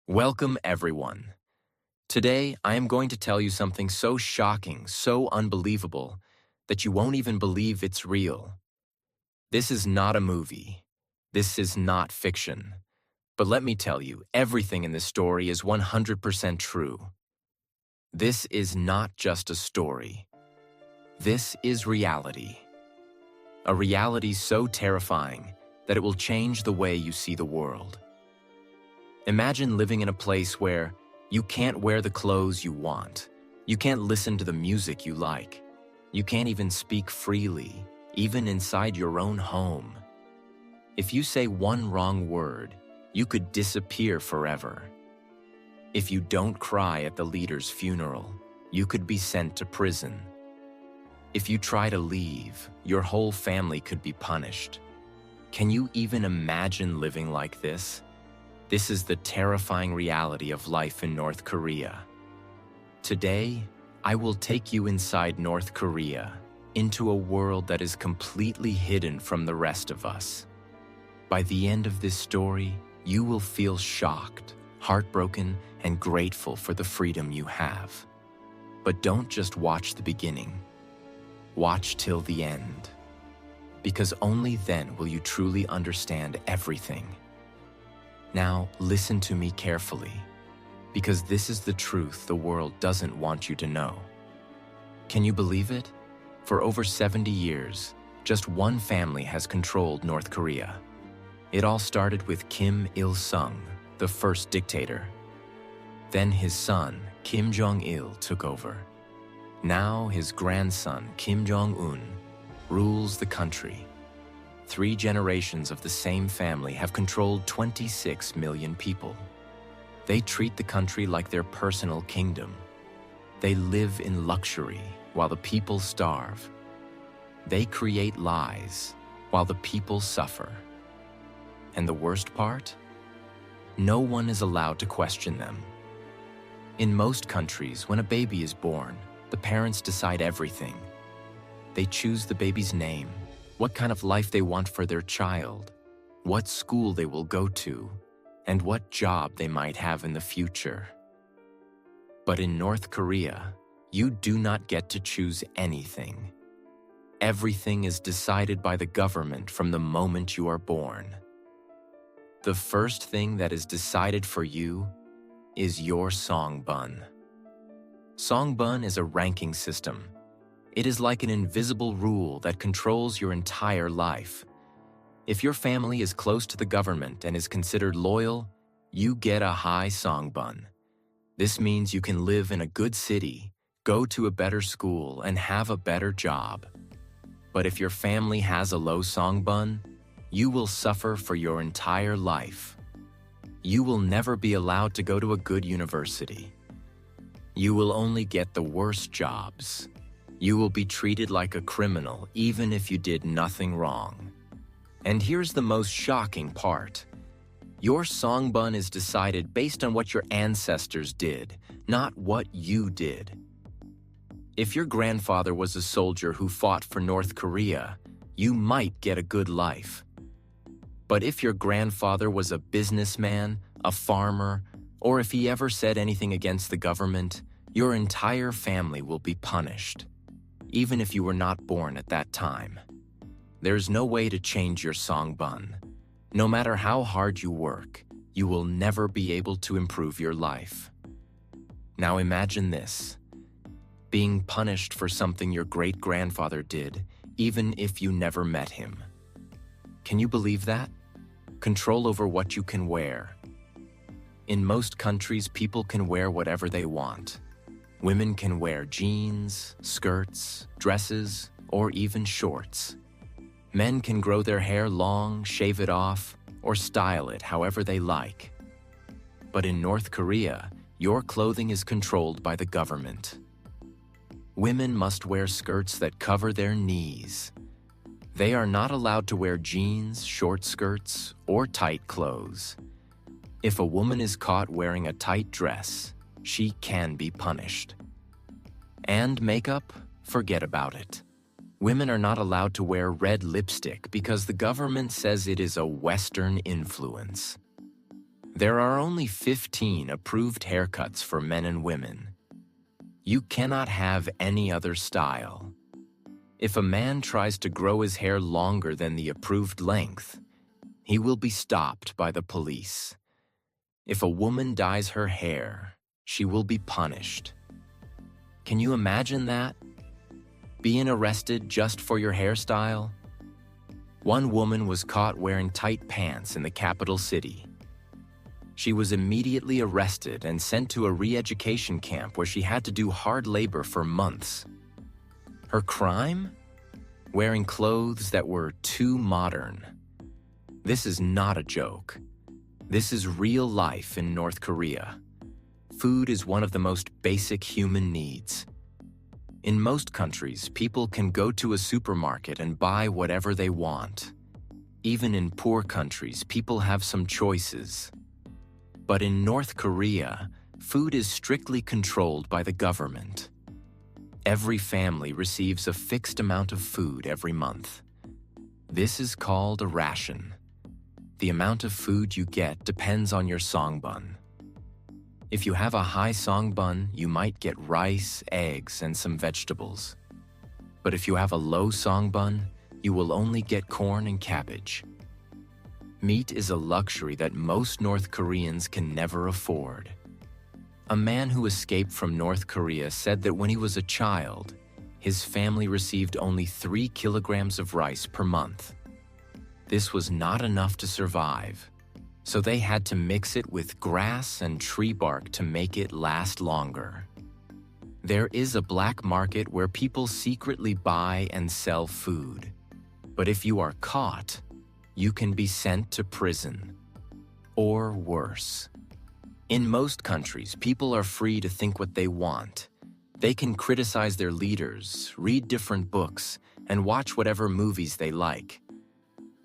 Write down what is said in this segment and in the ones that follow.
Welcome, everyone. Today, I am going to tell you something so shocking, so unbelievable, that you won't even believe it's real. This is not a movie. This is not fiction. But let me tell you, everything in this story is 100% true. This is not just a story. This is reality. A reality so terrifying that it will change the way you see the world. Imagine living in a place where you can't wear the clothes you want. You can't listen to the music you like. You can't even speak freely, even inside your own home. If you say one wrong word, you could disappear forever. If you don't cry at the leader's funeral, you could be sent to prison. If you try to leave, your whole family could be punished. Can you even imagine living like this? This is the terrifying reality of life in North Korea. Today, I will take you inside North Korea, into a world that is completely hidden from the rest of us. By the end of this story, you will feel shocked, heartbroken, and grateful for the freedom you have. But don't just watch the beginning. Watch till the end. Because only then will you truly understand everything. Now, listen to me carefully, because this is the truth the world doesn't want you to know. Can you believe it? For over 70 years, just one family has controlled North Korea. It all started with Kim Il-sung, the first dictator. Then his son, Kim Jong-il, took over. Now his grandson, Kim Jong-un, rules the country. 3 generations of the same family have controlled 26 million people. They treat the country like their personal kingdom. They live in luxury while the people starve. They create lies while the people suffer. And the worst part? No one is allowed to question them. In most countries, when a baby is born, the parents decide everything. They choose the baby's name, what kind of life they want for their child, what school they will go to, and what job they might have in the future. But in North Korea, you do not get to choose anything. Everything is decided by the government from the moment you are born. The first thing that is decided for you is your songbun. Songbun is a ranking system. It is like an invisible rule that controls your entire life. If your family is close to the government and is considered loyal, you get a high songbun. This means you can live in a good city, go to a better school, and have a better job. But if your family has a low songbun, you will suffer for your entire life. You will never be allowed to go to a good university. You will only get the worst jobs. You will be treated like a criminal even if you did nothing wrong. And here's the most shocking part. Your songbun is decided based on what your ancestors did, not what you did. If your grandfather was a soldier who fought for North Korea, you might get a good life. But if your grandfather was a businessman, a farmer, or if he ever said anything against the government, your entire family will be punished, even if you were not born at that time. There's no way to change your songbun. No matter how hard you work, you will never be able to improve your life. Now imagine this: being punished for something your great-grandfather did, even if you never met him. Can you believe that? Control over what you can wear. In most countries, people can wear whatever they want. Women can wear jeans, skirts, dresses, or even shorts. Men can grow their hair long, shave it off, or style it however they like. But in North Korea, your clothing is controlled by the government. Women must wear skirts that cover their knees. They are not allowed to wear jeans, short skirts, or tight clothes. If a woman is caught wearing a tight dress, she can be punished. And makeup? Forget about it. Women are not allowed to wear red lipstick because the government says it is a Western influence. There are only 15 approved haircuts for men and women. You cannot have any other style. If a man tries to grow his hair longer than the approved length, he will be stopped by the police. If a woman dyes her hair, she will be punished. Can you imagine that? Being arrested just for your hairstyle? One woman was caught wearing tight pants in the capital city. She was immediately arrested and sent to a re-education camp where she had to do hard labor for months. Her crime? Wearing clothes that were too modern. This is not a joke. This is real life in North Korea. Food is one of the most basic human needs. In most countries, people can go to a supermarket and buy whatever they want. Even in poor countries, people have some choices. But in North Korea, food is strictly controlled by the government. Every family receives a fixed amount of food every month. This is called a ration. The amount of food you get depends on your songbun. If you have a high songbun, you might get rice, eggs, and some vegetables. But if you have a low songbun, you will only get corn and cabbage. Meat is a luxury that most North Koreans can never afford. A man who escaped from North Korea said that when he was a child, his family received only 3 kilograms of rice per month. This was not enough to survive, so they had to mix it with grass and tree bark to make it last longer. There is a black market where people secretly buy and sell food. But if you are caught, you can be sent to prison. Or worse. In most countries, people are free to think what they want. They can criticize their leaders, read different books, and watch whatever movies they like.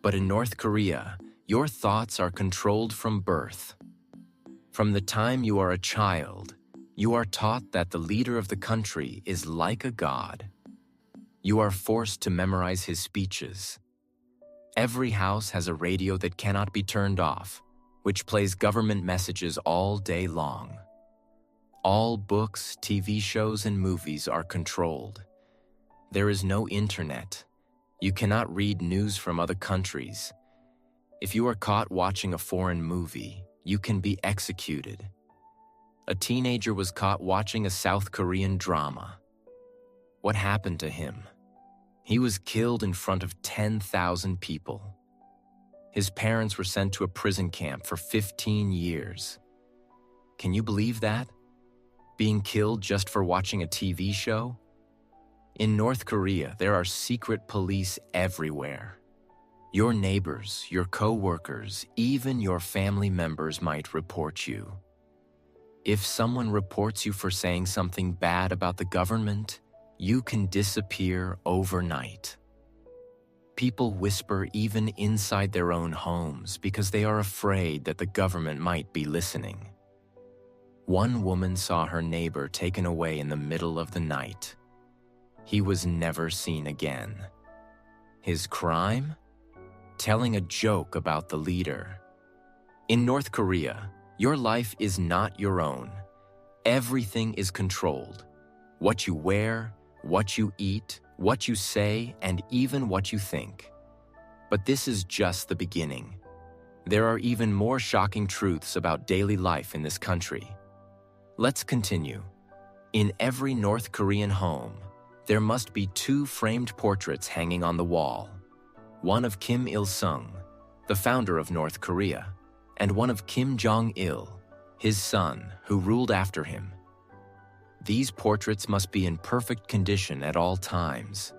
But in North Korea, your thoughts are controlled from birth. From the time you are a child, you are taught that the leader of the country is like a god. You are forced to memorize his speeches. Every house has a radio that cannot be turned off, which plays government messages all day long. All books, TV shows, and movies are controlled. There is no internet. You cannot read news from other countries. If you are caught watching a foreign movie, you can be executed. A teenager was caught watching a South Korean drama. What happened to him? He was killed in front of 10,000 people. His parents were sent to a prison camp for 15 years. Can you believe that? Being killed just for watching a TV show? In North Korea, there are secret police everywhere. Your neighbors, your co-workers, even your family members might report you. If someone reports you for saying something bad about the government, you can disappear overnight. People whisper even inside their own homes because they are afraid that the government might be listening. One woman saw her neighbor taken away in the middle of the night. He was never seen again. His crime? Telling a joke about the leader. In North Korea, your life is not your own. Everything is controlled. What you wear, what you eat, what you say, and even what you think. But this is just the beginning. There are even more shocking truths about daily life in this country. Let's continue. In every North Korean home, there must be 2 framed portraits hanging on the wall. One of Kim Il-sung, the founder of North Korea, and one of Kim Jong-il, his son, who ruled after him. These portraits must be in perfect condition at all times.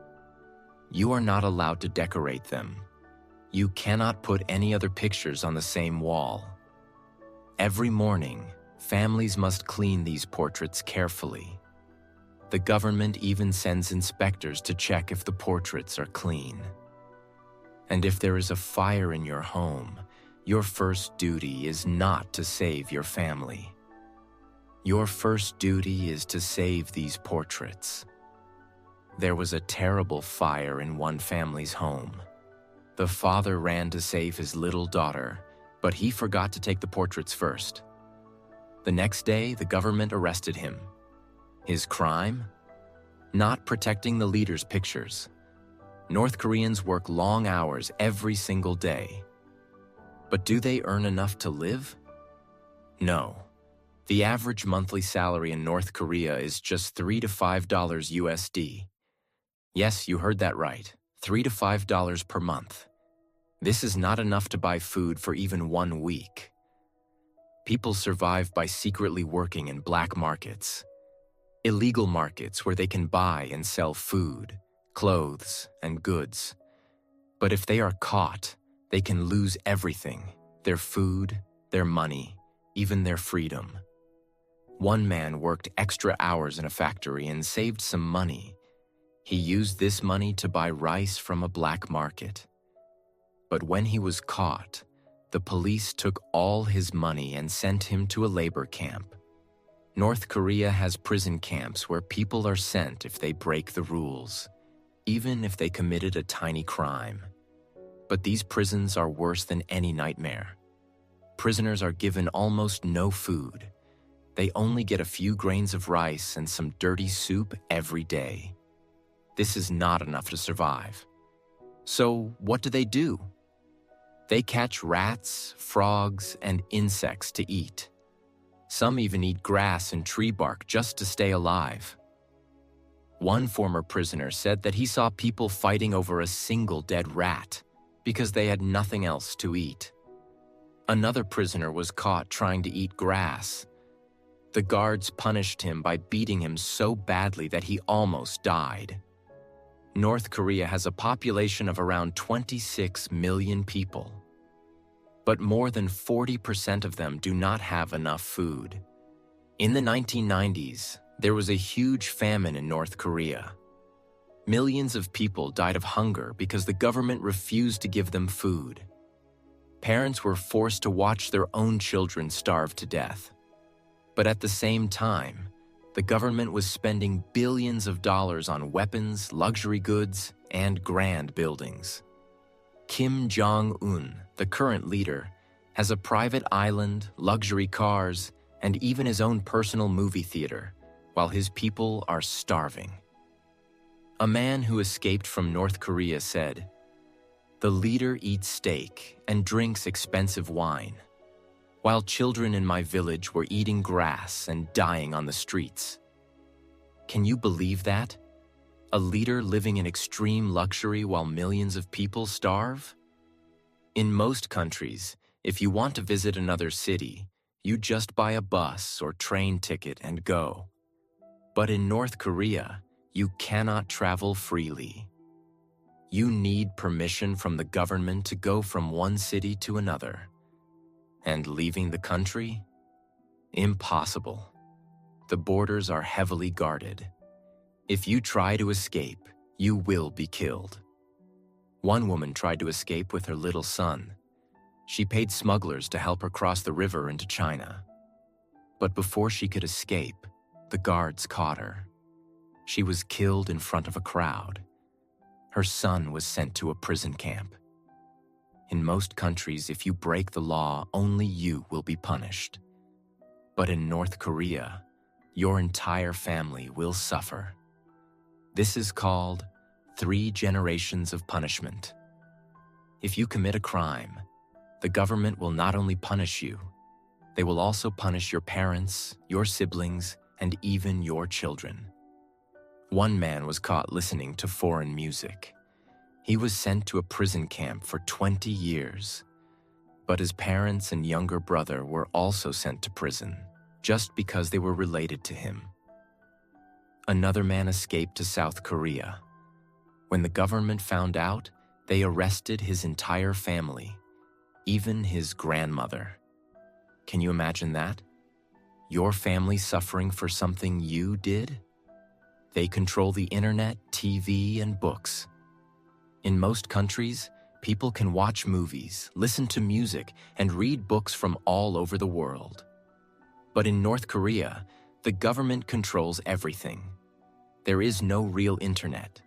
You are not allowed to decorate them. You cannot put any other pictures on the same wall. Every morning, families must clean these portraits carefully. The government even sends inspectors to check if the portraits are clean. And if there is a fire in your home, your first duty is not to save your family. Your first duty is to save these portraits. There was a terrible fire in one family's home. The father ran to save his little daughter, But he forgot to take the portraits first. The next day, the government arrested him. His crime? Not protecting the leader's pictures. North Koreans work long hours every single day. But do they earn enough to live? No. The average monthly salary in North Korea is just $3 to $5 USD. Yes, you heard that right. $3 to $5 per month. This is not enough to buy food for even 1 week. People survive by secretly working in black markets. Illegal markets where they can buy and sell food, clothes, and goods. But if they are caught, they can lose everything: their food, their money, even their freedom. One man worked extra hours in a factory and saved some money. He used this money to buy rice from a black market. But when he was caught, the police took all his money and sent him to a labor camp. North Korea has prison camps where people are sent if they break the rules, even if they committed a tiny crime. But these prisons are worse than any nightmare. Prisoners are given almost no food. They only get a few grains of rice and some dirty soup every day. This is not enough to survive. So what do? They catch rats, frogs, and insects to eat. Some even eat grass and tree bark just to stay alive. One former prisoner said that he saw people fighting over a single dead rat because they had nothing else to eat. Another prisoner was caught trying to eat grass. The guards punished him by beating him so badly that he almost died. North Korea has a population of around 26 million people. But more than 40% of them do not have enough food. In the 1990s, there was a huge famine in North Korea. Millions of people died of hunger because the government refused to give them food. Parents were forced to watch their own children starve to death. But at the same time, the government was spending billions of dollars on weapons, luxury goods, and grand buildings. Kim Jong-un, the current leader, has a private island, luxury cars, and even his own personal movie theater, while his people are starving. A man who escaped from North Korea said, "The leader eats steak and drinks expensive wine, while children in my village were eating grass and dying on the streets." Can you believe that? A leader living in extreme luxury while millions of people starve? In most countries, if you want to visit another city, you just buy a bus or train ticket and go. But in North Korea, you cannot travel freely. You need permission from the government to go from one city to another. And leaving the country? Impossible. The borders are heavily guarded. If you try to escape, you will be killed. One woman tried to escape with her little son. She paid smugglers to help her cross the river into China. But before she could escape, the guards caught her. She was killed in front of a crowd. Her son was sent to a prison camp. In most countries, if you break the law, only you will be punished. But in North Korea, your entire family will suffer. This is called 3 generations of punishment. If you commit a crime, the government will not only punish you, they will also punish your parents, your siblings, and even your children. One man was caught listening to foreign music. He was sent to a prison camp for 20 years. But his parents and younger brother were also sent to prison, just because they were related to him. Another man escaped to South Korea. When the government found out, they arrested his entire family, even his grandmother. Can you imagine that? Your family suffering for something you did? They control the internet, TV, and books. In most countries, people can watch movies, listen to music, and read books from all over the world. But in North Korea, the government controls everything. There is no real internet.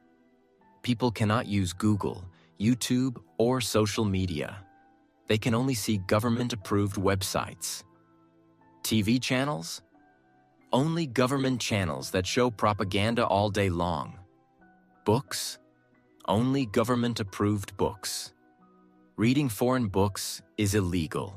People cannot use Google, YouTube, or social media. They can only see government-approved websites. TV channels? Only government channels that show propaganda all day long. Books? Only government-approved books. Reading foreign books is illegal.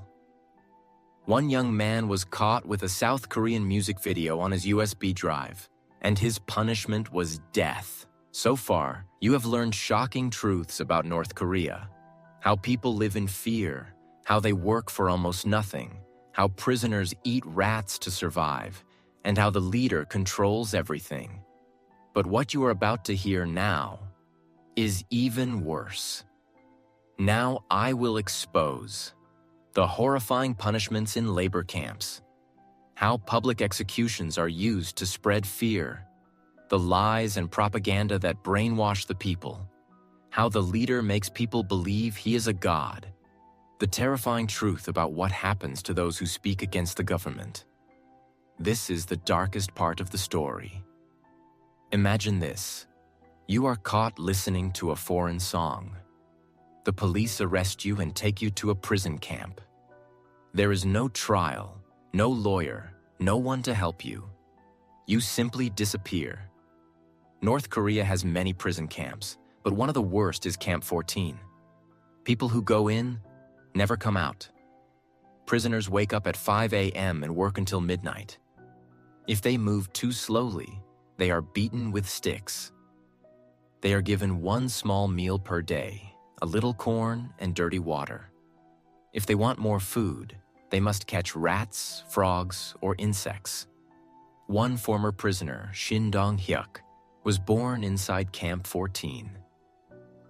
One young man was caught with a South Korean music video on his USB drive, and his punishment was death. So far, you have learned shocking truths about North Korea. How people live in fear, how they work for almost nothing, how prisoners eat rats to survive, and how the leader controls everything. But what you are about to hear now is even worse. Now I will expose the horrifying punishments in labor camps, how public executions are used to spread fear, the lies and propaganda that brainwash the people, how the leader makes people believe he is a god, the terrifying truth about what happens to those who speak against the government. This is the darkest part of the story. Imagine this. You are caught listening to a foreign song. The police arrest you and take you to a prison camp. There is no trial, no lawyer, no one to help you. You simply disappear. North Korea has many prison camps, but one of the worst is Camp 14. People who go in never come out. Prisoners wake up at 5 a.m. and work until midnight. If they move too slowly, they are beaten with sticks. They are given one small meal per day, a little corn and dirty water. If they want more food, they must catch rats, frogs, or insects. One former prisoner, Shin Dong-hyuk, was born inside Camp 14.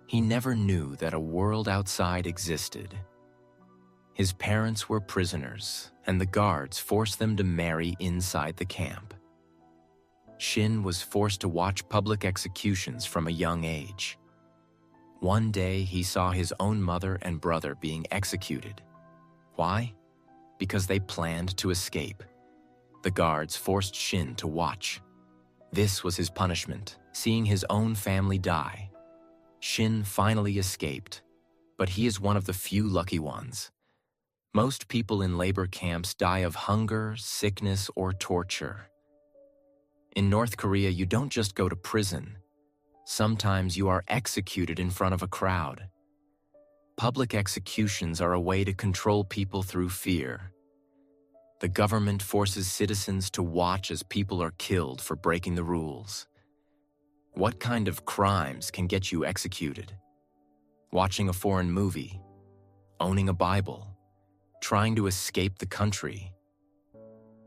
He never knew that a world outside existed. His parents were prisoners, and the guards forced them to marry inside the camp. Shin was forced to watch public executions from a young age. One day, he saw his own mother and brother being executed. Why? Because they planned to escape. The guards forced Shin to watch. This was his punishment, seeing his own family die. Shin finally escaped, but he is one of the few lucky ones. Most people in labor camps die of hunger, sickness, or torture. In North Korea, you don't just go to prison. Sometimes you are executed in front of a crowd. Public executions are a way to control people through fear. The government forces citizens to watch as people are killed for breaking the rules. What kind of crimes can get you executed? Watching a foreign movie, owning a Bible, trying to escape the country,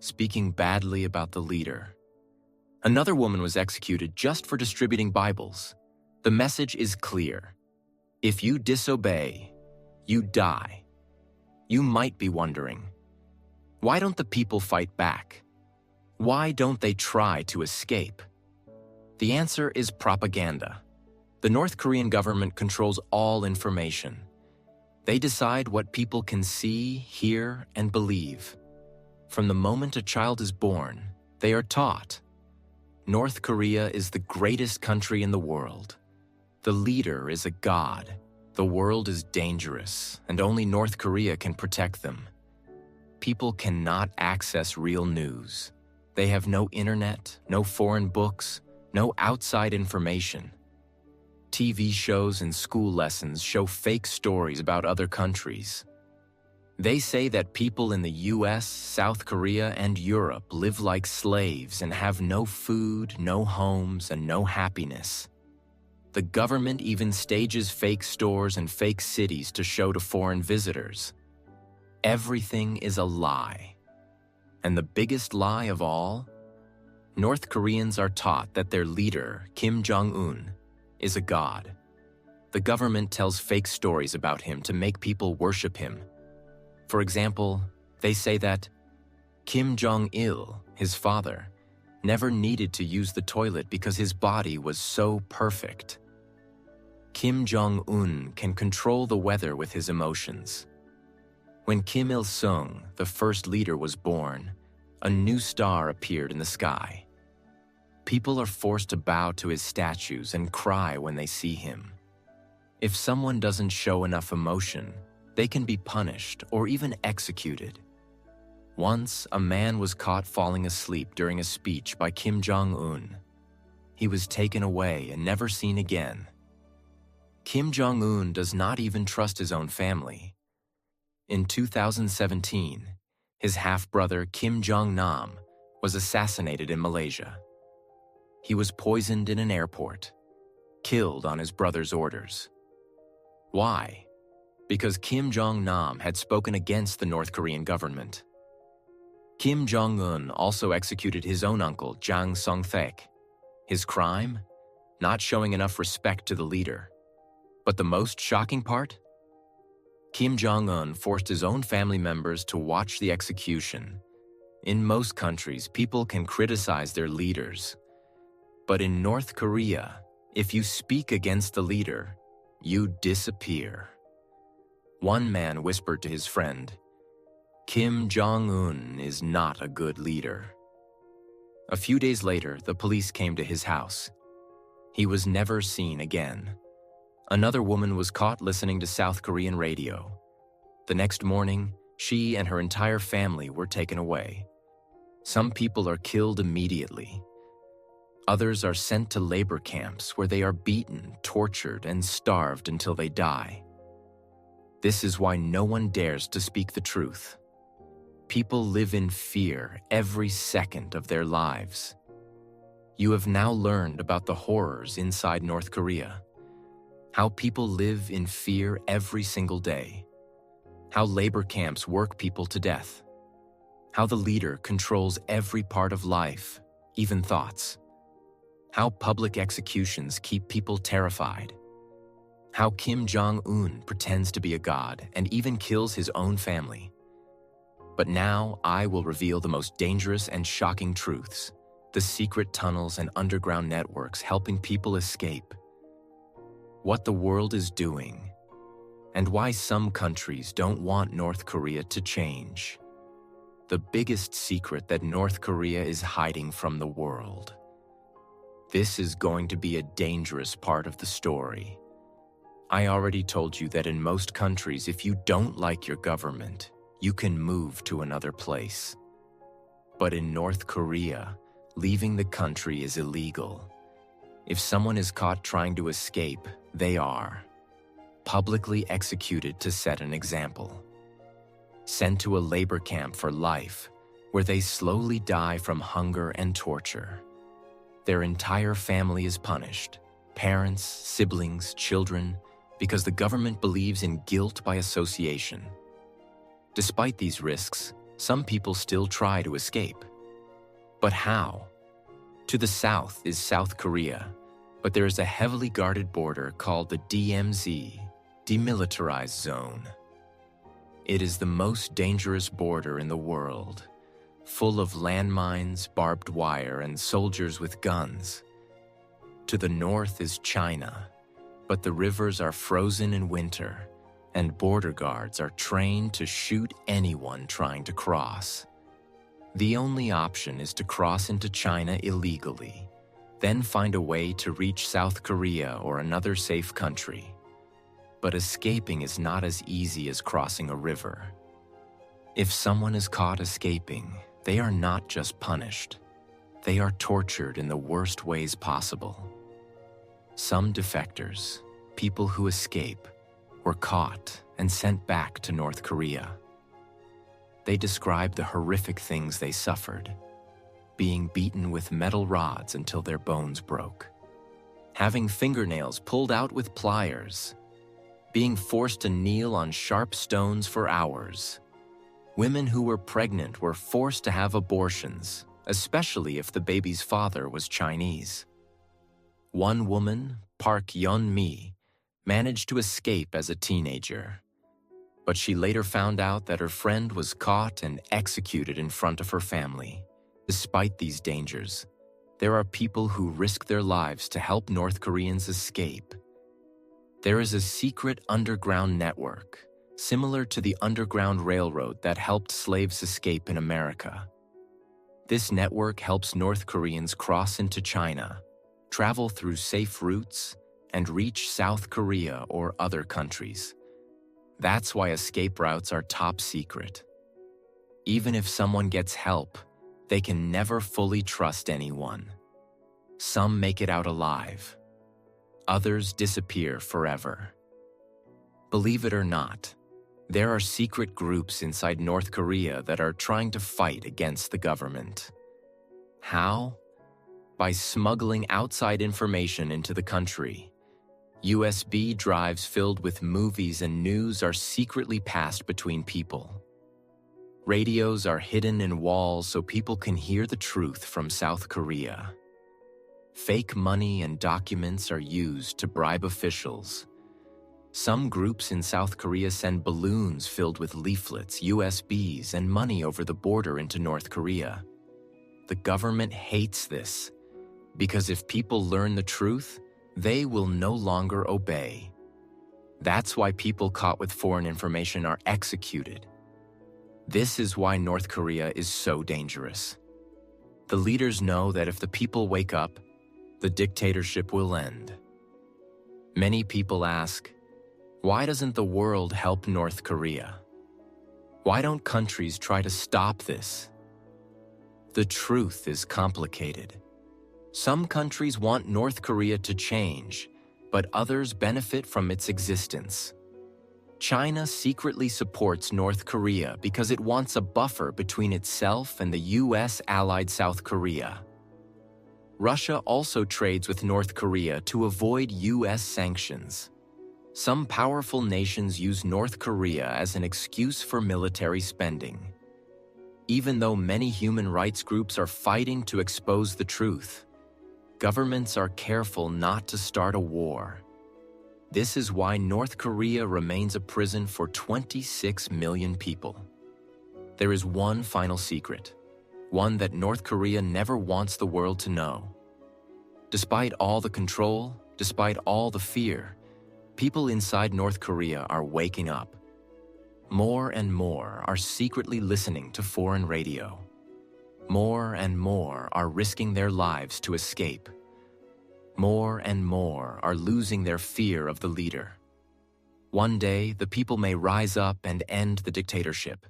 speaking badly about the leader. Another woman was executed just for distributing Bibles. The message is clear. If you disobey, you die. You might be wondering, why don't the people fight back? Why don't they try to escape? The answer is propaganda. The North Korean government controls all information. They decide what people can see, hear, and believe. From the moment a child is born, they are taught. North Korea is the greatest country in the world. The leader is a god. The world is dangerous, and only North Korea can protect them. People cannot access real news. They have no internet, no foreign books, no outside information. TV shows and school lessons show fake stories about other countries. They say that people in the US, South Korea, and Europe live like slaves and have no food, no homes, and no happiness. The government even stages fake stores and fake cities to show to foreign visitors. Everything is a lie. And the biggest lie of all? North Koreans are taught that their leader, Kim Jong-un, is a god. The government tells fake stories about him to make people worship him. For example, they say that Kim Jong-il, his father, never needed to use the toilet because his body was so perfect. Kim Jong-un can control the weather with his emotions. When Kim Il-sung, the first leader, was born, a new star appeared in the sky. People are forced to bow to his statues and cry when they see him. If someone doesn't show enough emotion, They can be punished or even executed. Once, a man was caught falling asleep during a speech by Kim Jong-un. He was taken away and never seen again. Kim Jong-un does not even trust his own family. In 2017, his half-brother Kim Jong-nam was assassinated in Malaysia. He was poisoned in an airport, killed on his brother's orders. Why? Because Kim Jong-nam had spoken against the North Korean government. Kim Jong-un also executed his own uncle, Jang Song-thaek. His crime? Not showing enough respect to the leader. But the most shocking part? Kim Jong-un forced his own family members to watch the execution. In most countries, people can criticize their leaders. But in North Korea, if you speak against the leader, you disappear. One man whispered to his friend, "Kim Jong-un is not a good leader." A few days later, the police came to his house. He was never seen again. Another woman was caught listening to South Korean radio. The next morning, she and her entire family were taken away. Some people are killed immediately. Others are sent to labor camps where they are beaten, tortured, and starved until they die. This is why no one dares to speak the truth. People live in fear every second of their lives. You have now learned about the horrors inside North Korea. How people live in fear every single day. How labor camps work people to death. How the leader controls every part of life, even thoughts. How public executions keep people terrified. How Kim Jong-un pretends to be a god and even kills his own family. But now I will reveal the most dangerous and shocking truths, the secret tunnels and underground networks helping people escape. What the world is doing, and why some countries don't want North Korea to change. The biggest secret that North Korea is hiding from the world. This is going to be a dangerous part of the story. I already told you that in most countries, if you don't like your government, you can move to another place. But in North Korea, leaving the country is illegal. If someone is caught trying to escape, they are publicly executed to set an example. Sent to a labor camp for life, where they slowly die from hunger and torture. Their entire family is punished, parents, siblings, children, because the government believes in guilt by association. Despite these risks, some people still try to escape. But how? To the south is South Korea, but there is a heavily guarded border called the DMZ, Demilitarized Zone. It is the most dangerous border in the world, full of landmines, barbed wire, and soldiers with guns. To the north is China, but the rivers are frozen in winter, and border guards are trained to shoot anyone trying to cross. The only option is to cross into China illegally, then find a way to reach South Korea or another safe country. But escaping is not as easy as crossing a river. If someone is caught escaping, they are not just punished. They are tortured in the worst ways possible. Some defectors, people who escape, were caught and sent back to North Korea. They described the horrific things they suffered, being beaten with metal rods until their bones broke, having fingernails pulled out with pliers, being forced to kneel on sharp stones for hours. Women who were pregnant were forced to have abortions, especially if the baby's father was Chinese. One woman, Park Yeon-mi, managed to escape as a teenager, but she later found out that her friend was caught and executed in front of her family. Despite these dangers, there are people who risk their lives to help North Koreans escape. There is a secret underground network, similar to the Underground Railroad that helped slaves escape in America. This network helps North Koreans cross into China, travel through safe routes, and reach South Korea or other countries. That's why escape routes are top secret. Even if someone gets help, they can never fully trust anyone. Some make it out alive. Others disappear forever. Believe it or not, there are secret groups inside North Korea that are trying to fight against the government. How? By smuggling outside information into the country. USB drives filled with movies and news are secretly passed between people. Radios are hidden in walls so people can hear the truth from South Korea. Fake money and documents are used to bribe officials. Some groups in South Korea send balloons filled with leaflets, USBs, and money over the border into North Korea. The government hates this, because if people learn the truth, they will no longer obey. That's why people caught with foreign information are executed. This is why North Korea is so dangerous. The leaders know that if the people wake up, the dictatorship will end. Many people ask, why doesn't the world help North Korea? Why don't countries try to stop this? The truth is complicated. Some countries want North Korea to change, but others benefit from its existence. China secretly supports North Korea because it wants a buffer between itself and the US-allied South Korea. Russia also trades with North Korea to avoid US sanctions. Some powerful nations use North Korea as an excuse for military spending. Even though many human rights groups are fighting to expose the truth, governments are careful not to start a war. This is why North Korea remains a prison for 26 million people. There is one final secret, one that North Korea never wants the world to know. Despite all the control, despite all the fear, people inside North Korea are waking up. More and more are secretly listening to foreign radio. More and more are risking their lives to escape. More and more are losing their fear of the leader. One day, the people may rise up and end the dictatorship.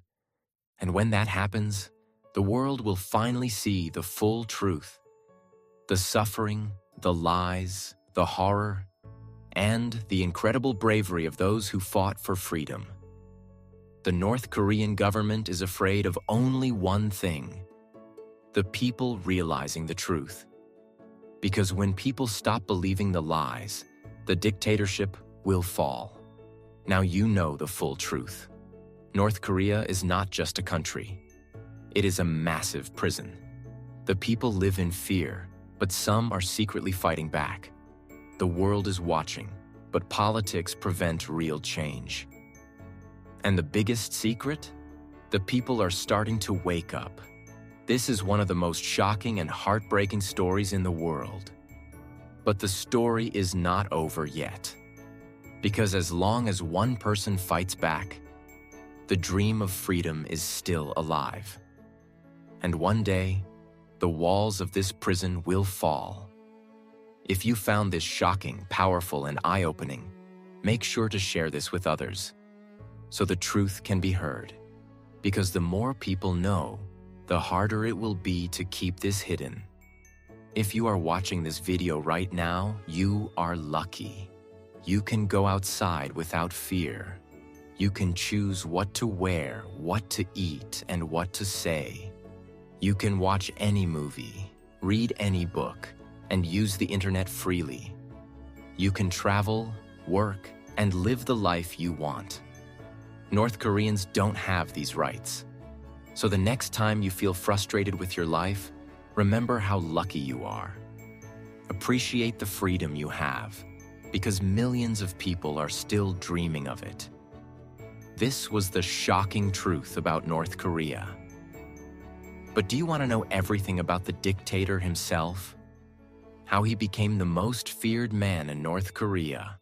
And when that happens, the world will finally see the full truth. The suffering, the lies, the horror, and the incredible bravery of those who fought for freedom. The North Korean government is afraid of only one thing: the people realizing the truth. Because when people stop believing the lies, the dictatorship will fall. Now you know the full truth. North Korea is not just a country. It is a massive prison. The people live in fear, but some are secretly fighting back. The world is watching, but politics prevent real change. And the biggest secret? The people are starting to wake up. This is one of the most shocking and heartbreaking stories in the world. But the story is not over yet. Because as long as one person fights back, the dream of freedom is still alive. And one day, the walls of this prison will fall. If you found this shocking, powerful, and eye-opening, make sure to share this with others, so the truth can be heard. Because the more people know, the harder it will be to keep this hidden. If you are watching this video right now, you are lucky. You can go outside without fear. You can choose what to wear, what to eat, and what to say. You can watch any movie, read any book, and use the internet freely. You can travel, work, and live the life you want. North Koreans don't have these rights. So the next time you feel frustrated with your life, remember how lucky you are. Appreciate the freedom you have, because millions of people are still dreaming of it. This was the shocking truth about North Korea. But do you want to know everything about the dictator himself? How he became the most feared man in North Korea?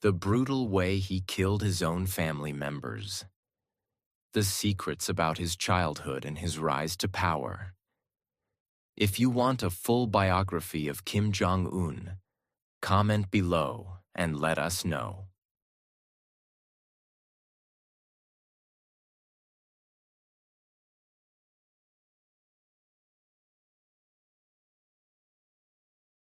The brutal way he killed his own family members? The secrets about his childhood and his rise to power? If you want a full biography of Kim Jong-un, comment below and let us know.